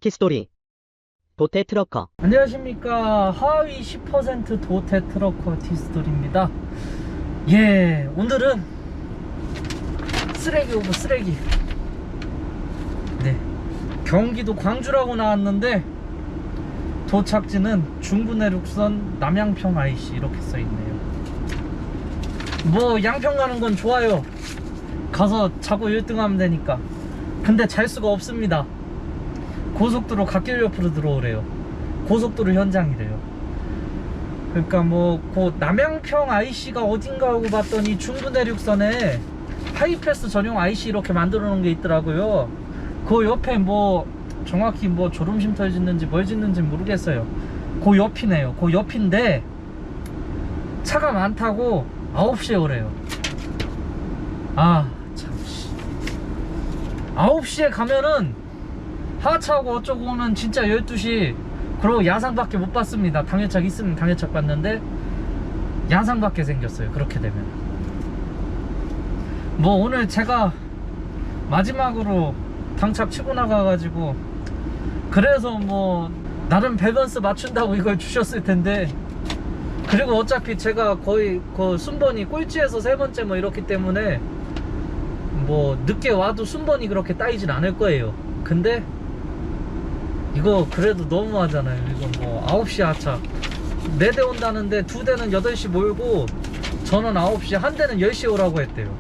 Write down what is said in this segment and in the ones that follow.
티스토리 도태 트러커. 안녕하십니까. 하위 10% 도태 트러커 티스토리입니다. 예, 오늘은 쓰레기 오브 쓰레기. 네, 경기도 광주라고 나왔는데 도착지는 중부내륙선 남양평 IC 이렇게 써있네요. 뭐 양평 가는 건 좋아요. 가서 자고 1등 하면 되니까. 근데 잘 수가 없습니다. 고속도로 갓길 옆으로 들어오래요. 고속도로 현장이래요. 그러니까 뭐 그 남양평 IC가 어딘가 하고 봤더니 중부내륙선에 하이패스 전용 IC 이렇게 만들어 놓은 게 있더라고요. 그 옆에 뭐 정확히 뭐 졸음쉼터 짓는지 뭘 짓는지 모르겠어요. 그 옆이네요. 그 옆인데 차가 많다고 9시에 오래요. 아 참, 9시에 가면은 하차하고 어쩌고 오면 진짜 12시. 그리고 야상밖에 못 봤습니다. 당일착 있으면 당일착 봤는데 야상밖에 생겼어요. 그렇게 되면 뭐 오늘 제가 마지막으로 당착 치고 나가가지고 그래서 뭐 나름 밸런스 맞춘다고 이걸 주셨을 텐데, 그리고 어차피 제가 거의 그 순번이 꼴찌에서 세 번째 뭐 이렇기 때문에 뭐 늦게 와도 순번이 그렇게 따이진 않을 거예요. 근데 이거 그래도 너무하잖아요. 이거 뭐 9시 하차 4대 온다는데 2대는 8시 몰고 저는 9시, 한 대는 10시에 오라고 했대요.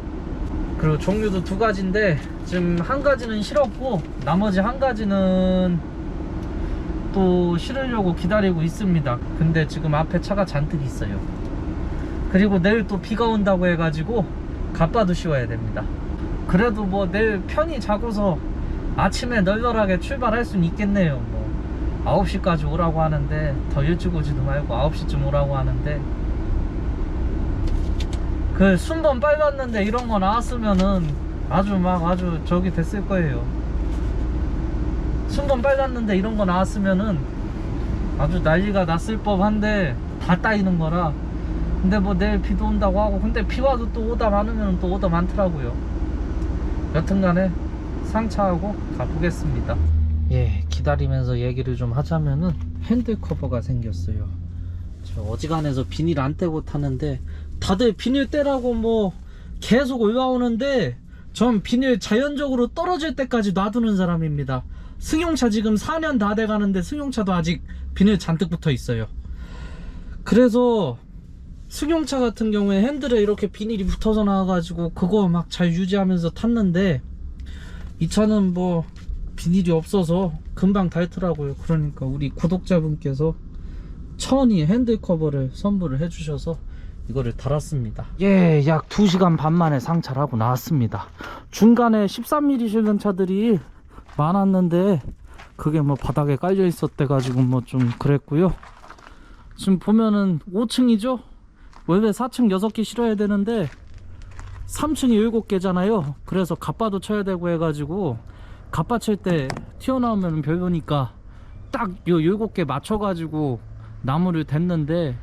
그리고 종류도 2가지인데 지금 한 가지는 실었고 나머지 한 가지는 또 실으려고 기다리고 있습니다. 근데 지금 앞에 차가 잔뜩 있어요. 그리고 내일 또 비가 온다고 해가지고 갓바도 씌워야 됩니다. 그래도 뭐 내일 편히 자고서 아침에 널널하게 출발할 수는 있겠네요. 뭐 9시까지 오라고 하는데 더 일찍 오지도 말고 9시쯤 오라고 하는데, 그 순번 빨랐는데 이런 거 나왔으면은 아주 저기 됐을 거예요. 순번 빨랐는데 이런 거 나왔으면은 아주 난리가 났을 법한데 다 따이는 거라. 근데 뭐 내일 비도 온다고 하고, 근데 비 와도 또 오다 많으면 또 오다 많더라고요. 여튼간에 상차하고 가보겠습니다. 예, 기다리면서 얘기를 좀 하자면은 핸들 커버가 생겼어요. 저 어지간해서 비닐 안 떼고 타는데 다들 비닐 떼라고 뭐 계속 올라오는데 전 비닐 자연적으로 떨어질 때까지 놔두는 사람입니다. 승용차 지금 4년 다 돼가는데 승용차도 아직 비닐 잔뜩 붙어 있어요. 그래서 승용차 같은 경우에 핸들에 이렇게 비닐이 붙어서 나와가지고 그거 막 잘 유지하면서 탔는데 이 차는 뭐 비닐이 없어서 금방 닳더라고요. 그러니까 우리 구독자분께서 천이 핸들 커버를 선물을 해주셔서 이거를 달았습니다. 예, 약 2시간 반 만에 상차를 하고 나왔습니다. 중간에 13mm 실는 차들이 많았는데 그게 뭐 바닥에 깔려 있었대 가지고 뭐 좀 그랬고요. 지금 보면은 5층이죠? 원래 4층 6개 실어야 되는데 3층이 7개잖아요. 그래서 갓바도 쳐야 되고 해가지고 갓바 칠 때 튀어나오면 별로니까 딱 요 7개 맞춰가지고 나무를 댔는데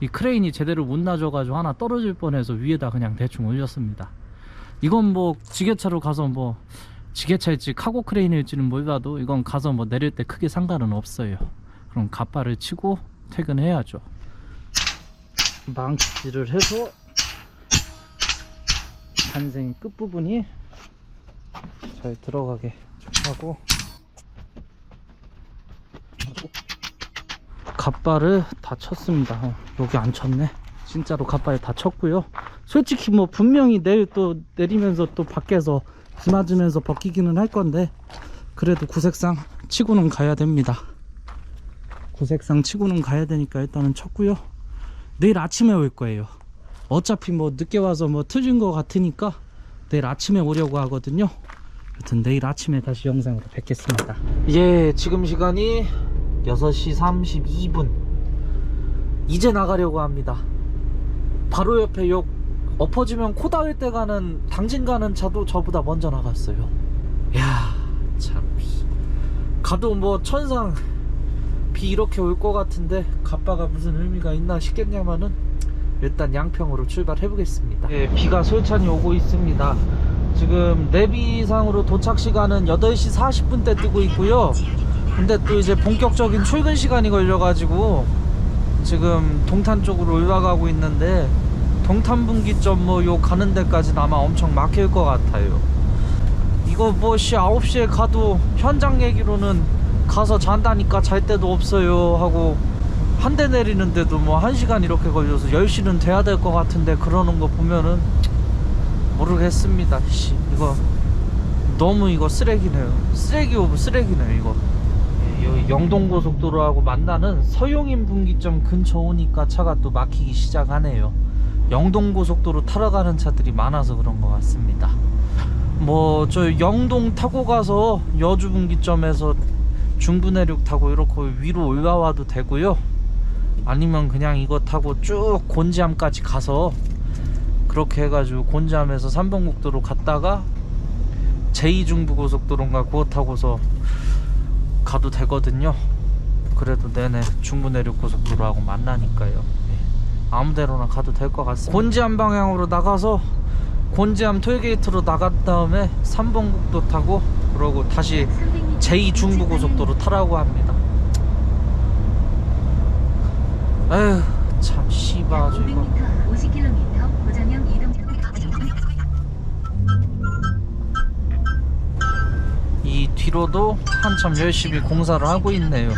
이 크레인이 제대로 못 놔줘가지고 하나 떨어질 뻔해서 위에다 그냥 대충 올렸습니다. 이건 뭐 지게차로 가서 뭐 지게차일지 카고 크레인일지는 몰라도 이건 가서 뭐 내릴 때 크게 상관은 없어요. 그럼 갓바를 치고 퇴근해야죠. 망치질을 해서 단생 끝부분이 잘 들어가게 좀 하고 갓바를 다 쳤습니다. 여기 안 쳤네. 진짜로 갓바를 다 쳤고요. 솔직히 뭐 분명히 내일 또 내리면서 또 밖에서 비 맞으면서 벗기기는 할 건데 그래도 구색상 치고는 가야 됩니다. 구색상 치고는 가야 되니까 일단은 쳤고요. 내일 아침에 올 거예요. 어차피 뭐 늦게 와서 뭐 틀린 거 같으니까 내일 아침에 오려고 하거든요. 여튼 내일 아침에 다시 영상으로 뵙겠습니다. 예, 지금 시간이 6시 32분. 이제 나가려고 합니다. 바로 옆에 요 엎어지면 코 닿을 때 가는 당진 가는 차도 저보다 먼저 나갔어요. 이야, 참 가도 뭐 천상 비 이렇게 올 것 같은데 갓바가 무슨 의미가 있나 싶겠냐마는 일단 양평으로 출발해 보겠습니다. 예, 비가 솔찬히 오고 있습니다. 지금 내비상으로 도착 시간은 8시 40분대 뜨고 있고요. 근데 또 이제 본격적인 출근 시간이 걸려가지고 지금 동탄 쪽으로 올라가고 있는데, 동탄 분기점 뭐 요 가는 데까지는 아마 엄청 막힐 것 같아요. 이거 뭐 9시에 가도 현장 얘기로는 가서 잔다니까 잘 데도 없어요 하고, 한 대 내리는데도 뭐 1시간 이렇게 걸려서 10시는 돼야 될 것 같은데, 그러는 거 보면은 모르겠습니다. 이거 너무 이거 쓰레기네요. 쓰레기 오브 쓰레기네요 이거. 여기 영동고속도로하고 만나는 서용인 분기점 근처 오니까 차가 또 막히기 시작하네요. 영동고속도로 타러 가는 차들이 많아서 그런 것 같습니다. 뭐 저 영동 타고 가서 여주 분기점에서 중부내륙 타고 이렇게 위로 올라와도 되고요, 아니면 그냥 이거 타고 쭉 곤지암까지 가서 그렇게 해가지고 곤지암에서 3번 국도로 갔다가 제2중부고속도로인가 그거 타고서 가도 되거든요. 그래도 내내 중부내륙고속도로하고 만나니까요. 아무데로나 가도 될 것 같습니다. 곤지암 방향으로 나가서 곤지암 톨게이트로 나간 다음에 3번 국도 타고, 그러고 다시 제2중부고속도로 타라고 합니다. 에휴 참 씨발 아주 이거. 50km 고정형 이동. 이 뒤로도 한참 열심히 공사를 하고 있네요. 이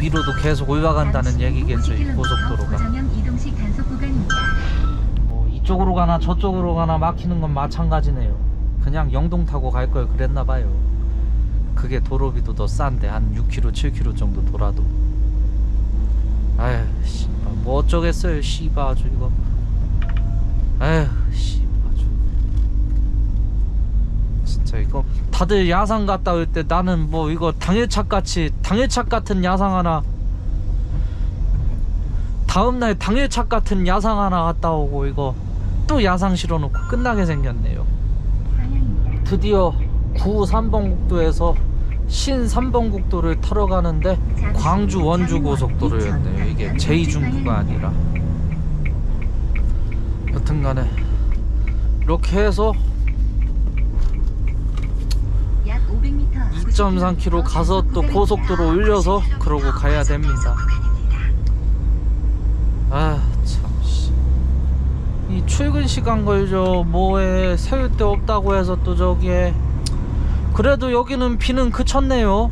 위로도 계속 올라간다는 얘기겠죠, 이 고속도로가. 고정형 이동식 단속 구간입니다. 뭐 이쪽으로 가나 저쪽으로 가나 막히는 건 마찬가지네요. 그냥 영동 타고 갈 걸 그랬나봐요. 그게 도로비도 더 싼데 한 6km 7km 정도 돌아도. 아휴 씨발 뭐 어쩌겠어요 씨발 아주 이거. 아휴 씨발 아주 진짜 이거. 다들 야상 갔다 올 때 나는 뭐 이거 당일착 같은 야상 하나, 다음날 당일착 같은 야상 하나 갔다 오고 이거 또 야상 실어놓고 끝나게 생겼네요. 드디어 구 3번 국도에서 신 3번 국도를 타러 가는데 광주 원주 고속도로였네요. 이게 제2중부가 아니라. 여튼간에 이렇게 해서 2.3km 가서 또 고속도로 올려서 그러고 가야 됩니다. 아 참 씨. 이 출근 시간 걸죠. 뭐에 세울 데 없다고 해서 또 저기에. 그래도 여기는 비는 그쳤네요.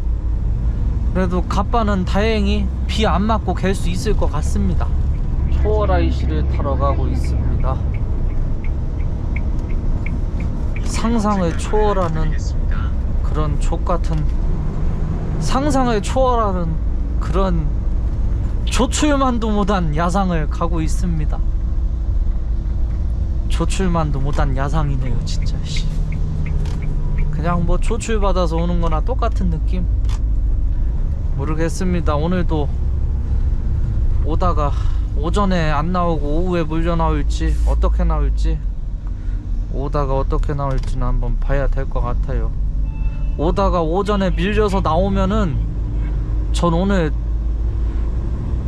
그래도 갑바는 다행히 비 안 맞고 갤 수 있을 것 같습니다. 초월 IC를 타러 가고 있습니다. 상상을 초월하는 그런 족같은, 상상을 초월하는 그런 조출만도 못한 야상을 가고 있습니다. 조출만도 못한 야상이네요 진짜 씨. 그냥 뭐 조출받아서 오는 거나 똑같은 느낌? 모르겠습니다. 오늘도 오다가 오전에 안 나오고 오후에 몰려 나올지 어떻게 나올지, 오다가 어떻게 나올지는 한번 봐야 될 것 같아요. 오다가 오전에 밀려서 나오면은 전 오늘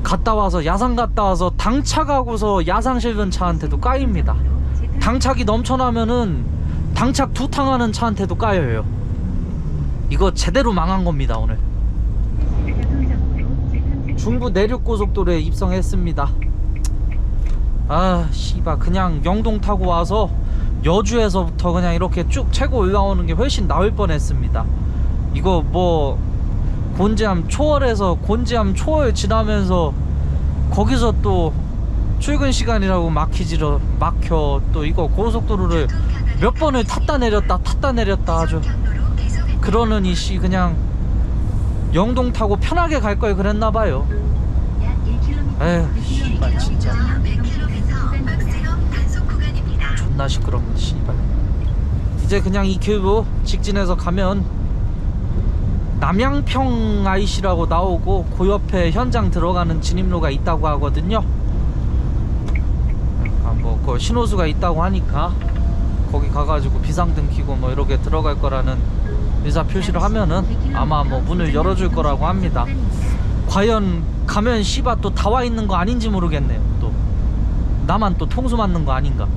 갔다 와서 야상 갔다 와서 당착하고서 야상 실은 차한테도 까입니다. 당착이 넘쳐나면은 당착 2탕 하는 차한테도 까여요. 이거 제대로 망한 겁니다 오늘. 중부 내륙고속도로에 입성했습니다. 아 씨발 그냥 영동 타고 와서 여주에서부터 그냥 이렇게 쭉 채고 올라오는 게 훨씬 나을 뻔했습니다. 이거 뭐 곤지암 초월에서 곤지암 초월 지나면서 거기서 또 출근 시간이라고 막혀. 또 이거 고속도로를 몇 번을 탔다 내렸다 아주 그러느니 씨 그냥 영동 타고 편하게 갈 걸 그랬나봐요. 에휴 씨발 진짜 존나 시끄럽네 씨발. 이제 그냥 이 길로 직진해서 가면 남양평 IC라고 나오고 그 옆에 현장 들어가는 진입로가 있다고 하거든요. 뭐 그 신호수가 있다고 하니까 거기 가가지고 비상등 켜고 뭐 이렇게 들어갈 거라는 의사 표시를 하면은 아마 뭐 문을 열어줄 거라고 합니다. 과연 가면 씨바 또 다 와 있는 거 아닌지 모르겠네요. 또 나만 또 통수 맞는 거 아닌가.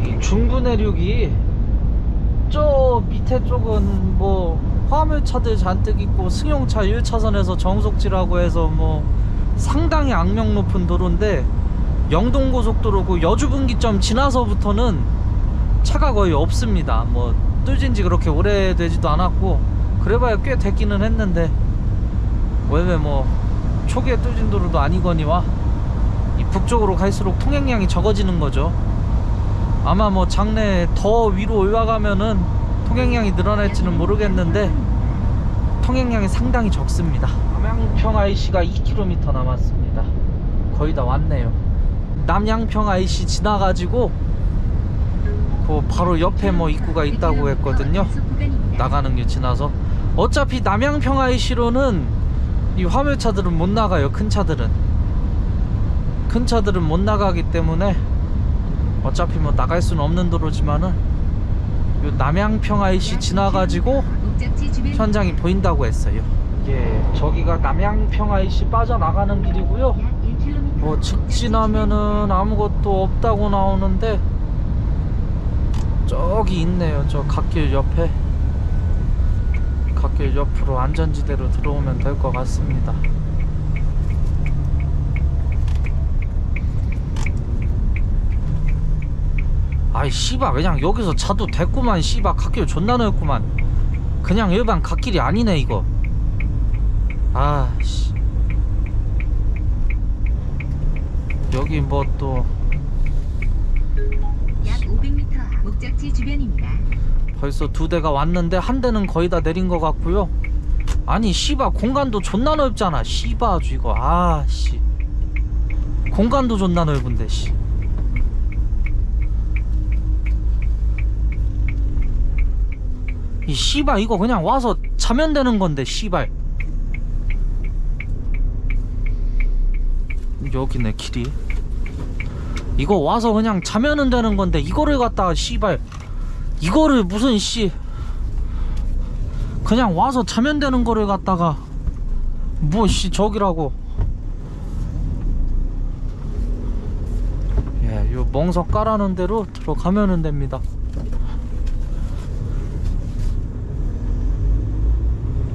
이 중부 내륙이 저 밑에 쪽은 뭐 화물차들 잔뜩 있고 승용차 1차선에서 정속지라고 해서 뭐 상당히 악명 높은 도로인데, 영동고속도로고 여주분기점 지나서부터는 차가 거의 없습니다. 뭐 뚫진지 그렇게 오래되지도 않았고 그래봐야 꽤 됐기는 했는데, 왜 뭐 초기에 뚫진 도로도 아니거니와 이 북쪽으로 갈수록 통행량이 적어지는 거죠. 아마 뭐 장래에 더 위로 올라가면은 통행량이 늘어날지는 모르겠는데 통행량이 상당히 적습니다. 남양평 IC가 2km 남았습니다. 거의 다 왔네요. 남양평 IC 지나가지고 그 바로 옆에 뭐 입구가 있다고 했거든요. 나가는 길 지나서. 어차피 남양평 IC로는 이 화물차들은 못 나가요. 큰 차들은 못 나가기 때문에 어차피 뭐 나갈 수는 없는 도로지만은 요 남양평 IC 지나가지고 현장이 보인다고 했어요. 예, 저기가 남양평 IC 빠져나가는 길이고요. 뭐 직진하면은 아무것도 없다고 나오는데 저기 있네요. 저 갓길 옆에, 갓길 옆으로 안전지대로 들어오면 될 것 같습니다. 아이 씨바, 그냥 여기서 자도 됐구만. 씨바, 갓길 존나 넓구만. 그냥 일반 갓길이 아니네 이거. 아씨, 여기 뭐 또 약 500m 앞 목적지 주변입니다. 벌써 2대가 왔는데 한 대는 거의 다 내린 것 같고요. 아니 씨바, 공간도 존나 넓잖아. 씨바 아주 이거. 아씨, 공간도 존나 넓은데 씨. 이 씨발 이거 그냥 와서 자면 되는 건데 씨발. 여기네 길이. 이거 와서 그냥 자면은 되는 건데 이거를 갖다가 씨발, 이거를 무슨 씨, 그냥 와서 자면 되는 거를 갖다가 뭐 씨 저기라고. 예, 요 멍석 깔아놓은 대로 들어가면은 됩니다.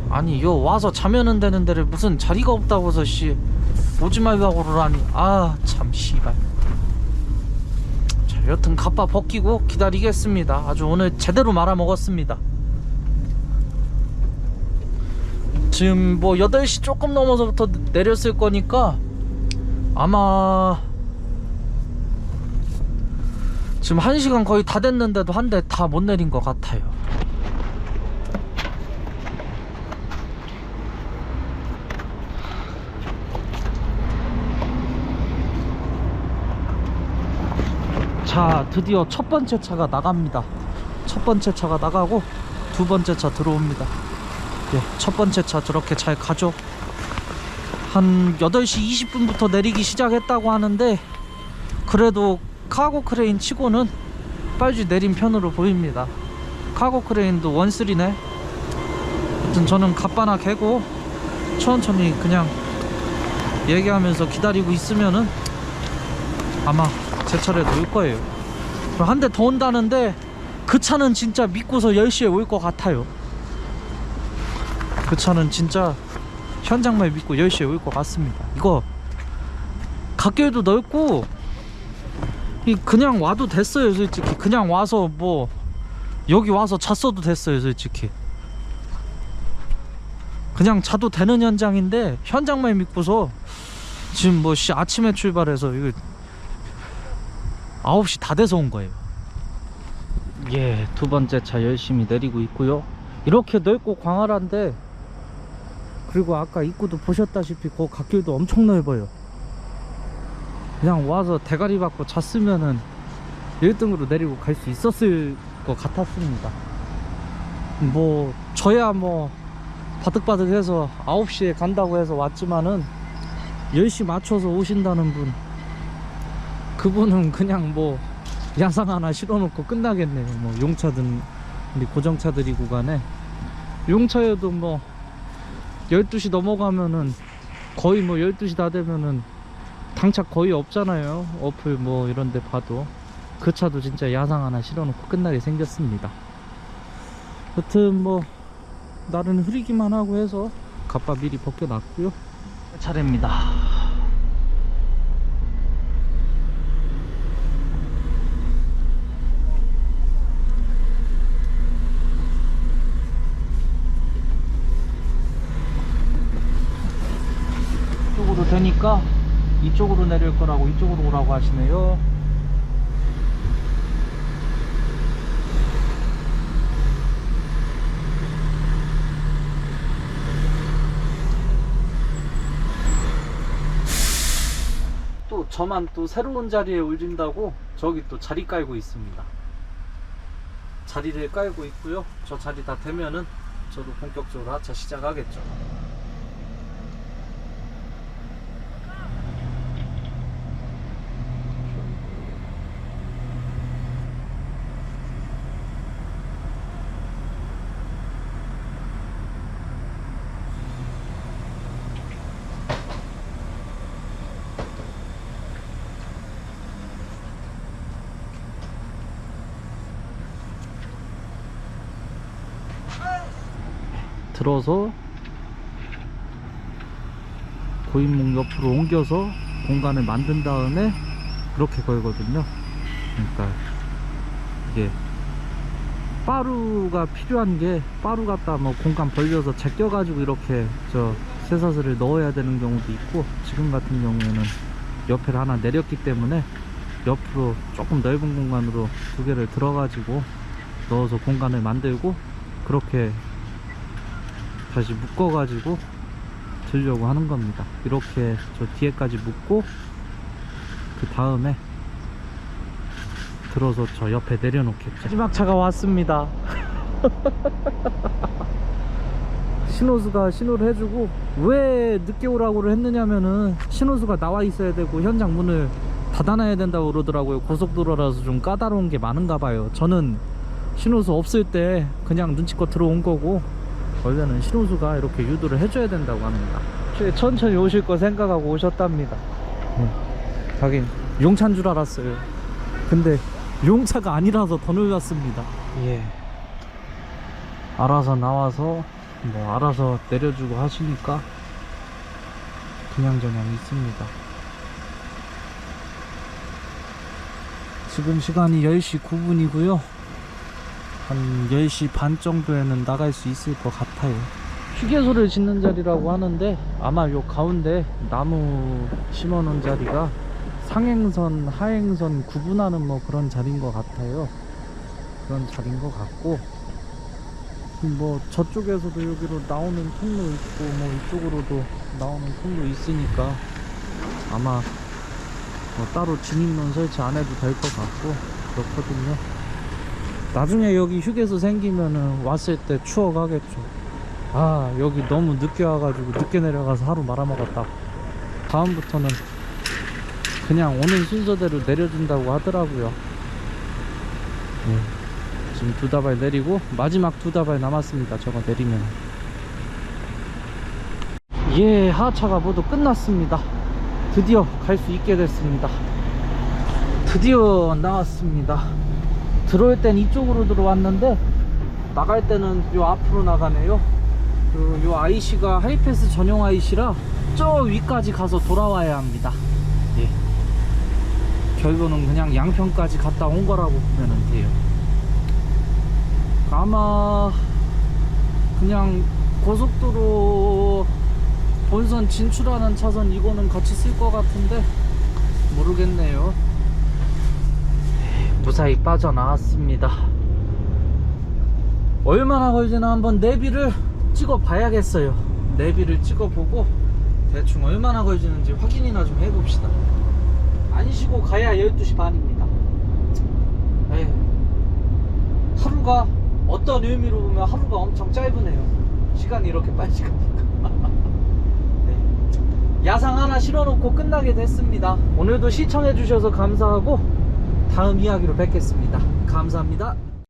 아니 요 와서 자면은 되는 데를 무슨 자리가 없다고 해서 씨 오지 말라고 그러라니. 아 참 씨발. 자, 여튼 갑바 벗기고 기다리겠습니다. 아주 오늘 제대로 말아먹었습니다. 지금 뭐 8시 조금 넘어서부터 내렸을 거니까 아마 지금 1시간 거의 다 됐는데도 한 대 다 못 내린 것 같아요. 자, 드디어 첫 번째 차가 나갑니다. 첫 번째 차가 나가고 두 번째 차 들어옵니다. 예, 첫 번째 차 저렇게 잘 가죠. 한 8시 20분부터 내리기 시작했다고 하는데 그래도 카고 크레인 치고는 빨리 내린 편으로 보입니다. 카고 크레인도 원쓰리네. 아무튼 저는 갑바나 개고 천천히 그냥 얘기하면서 기다리고 있으면은 아마 제 차례도 올 거예요. 한 대 더 온다는데 그 차는 진짜 믿고서 10시에 올 것 같아요. 그 차는 진짜 현장만 믿고 10시에 올 것 같습니다. 이거 갓길도 넓고 그냥 와도 됐어요. 솔직히 그냥 와서 뭐 여기 와서 잤어도 됐어요. 솔직히 그냥 자도 되는 현장인데 현장만 믿고서 지금 뭐 아침에 출발해서 이거 9시 다 돼서 온 거예요. 예, 두 번째 차 열심히 내리고 있고요. 이렇게 넓고 광활한데, 그리고 아까 입구도 보셨다시피 그 갓길도 엄청 넓어요. 그냥 와서 대가리 받고 잤으면은 1등으로 내리고 갈 수 있었을 것 같았습니다. 뭐 저야 뭐 바득바득해서 9시에 간다고 해서 왔지만은 10시 맞춰서 오신다는 분, 그분은 그냥 뭐 야상 하나 실어놓고 끝나겠네요. 뭐 용차든 우리 고정차들이고 간에, 용차여도 뭐 12시 넘어가면은 거의 뭐 12시 다 되면은 당착 거의 없잖아요. 어플 뭐 이런데 봐도. 그 차도 진짜 야상 하나 실어놓고 끝나게 생겼습니다. 여튼 뭐 날은 흐리기만 하고 해서 갑바 미리 벗겨놨고요. 차례입니다. 이쪽으로 되니까 이쪽으로 내릴 거라고 이쪽으로 오라고 하시네요. 또 저만 또 새로운 자리에 올린다고 저기 또 자리 깔고 있습니다. 자리를 깔고 있고요. 저 자리 다 되면은 저도 본격적으로 하차 시작하겠죠. 들어서 고인목 옆으로 옮겨서 공간을 만든 다음에 그렇게 걸거든요. 그러니까 이게 빠루가 필요한 게 빠루 갖다 뭐 공간 벌려서 제껴 가지고 이렇게 저 쇠사슬을 넣어야 되는 경우도 있고, 지금 같은 경우에는 옆에를 하나 내렸기 때문에 옆으로 조금 넓은 공간으로 두 개를 들어 가지고 넣어서 공간을 만들고 그렇게 다시 묶어 가지고 들려고 하는 겁니다. 이렇게 저 뒤에까지 묶고 그 다음에 들어서 저 옆에 내려놓겠죠. 마지막 차가 왔습니다. 신호수가 신호를 해주고, 왜 늦게 오라고 했느냐면은 신호수가 나와 있어야 되고 현장 문을 닫아놔야 된다고 그러더라고요. 고속도로라서 좀 까다로운 게 많은가 봐요. 저는 신호수 없을 때 그냥 눈치껏 들어온 거고, 원래는 신호수가 이렇게 유도를 해줘야 된다고 합니다. 천천히 오실 거 생각하고 오셨답니다. 하긴 용차인 줄 알았어요. 근데 용차가 아니라서 더 놀랐습니다. 예. 알아서 나와서 뭐 알아서 내려주고 하시니까 그냥저냥 있습니다. 지금 시간이 10시 9분이고요 한 10시 반 정도에는 나갈 수 있을 것 같아요. 휴게소를 짓는 자리라고 하는데 아마 요 가운데 나무 심어놓은 자리가 상행선 하행선 구분하는 뭐 그런 자리인 것 같아요. 그런 자리인 것 같고, 뭐 저쪽에서도 여기로 나오는 통로 있고 뭐 이쪽으로도 나오는 통로 있으니까 아마 뭐 따로 진입문 설치 안 해도 될 것 같고 그렇거든요. 나중에 여기 휴게소 생기면은 왔을 때 추억하겠죠. 아, 여기 너무 늦게 와가지고 늦게 내려가서 하루 말아먹었다. 다음부터는 그냥 오는 순서대로 내려준다고 하더라고요. 지금 2다발 내리고 마지막 2다발 남았습니다. 저거 내리면. 예, 하차가 모두 끝났습니다. 드디어 갈 수 있게 됐습니다. 드디어 나왔습니다. 들어올 땐 이쪽으로 들어왔는데 나갈 때는 요 앞으로 나가네요. 요 IC가 하이패스 전용 IC라 저 위까지 가서 돌아와야 합니다. 예. 결국은 그냥 양평까지 갔다 온 거라고 보면 돼요. 아마 그냥 고속도로 본선 진출하는 차선 이거는 같이 쓸 것 같은데 모르겠네요. 무사히 빠져나왔습니다. 얼마나 걸리나 한번 내비를 찍어 봐야겠어요. 내비를 찍어보고 대충 얼마나 걸리는지 확인이나 좀 해봅시다. 안 쉬고 가야 12시 반입니다. 에이, 하루가 어떤 의미로 보면 하루가 엄청 짧으네요. 시간이 이렇게 빨리 가니까. 네. 야상 하나 실어놓고 끝나게 됐습니다. 오늘도 시청해주셔서 감사하고 다음 이야기로 뵙겠습니다. 감사합니다.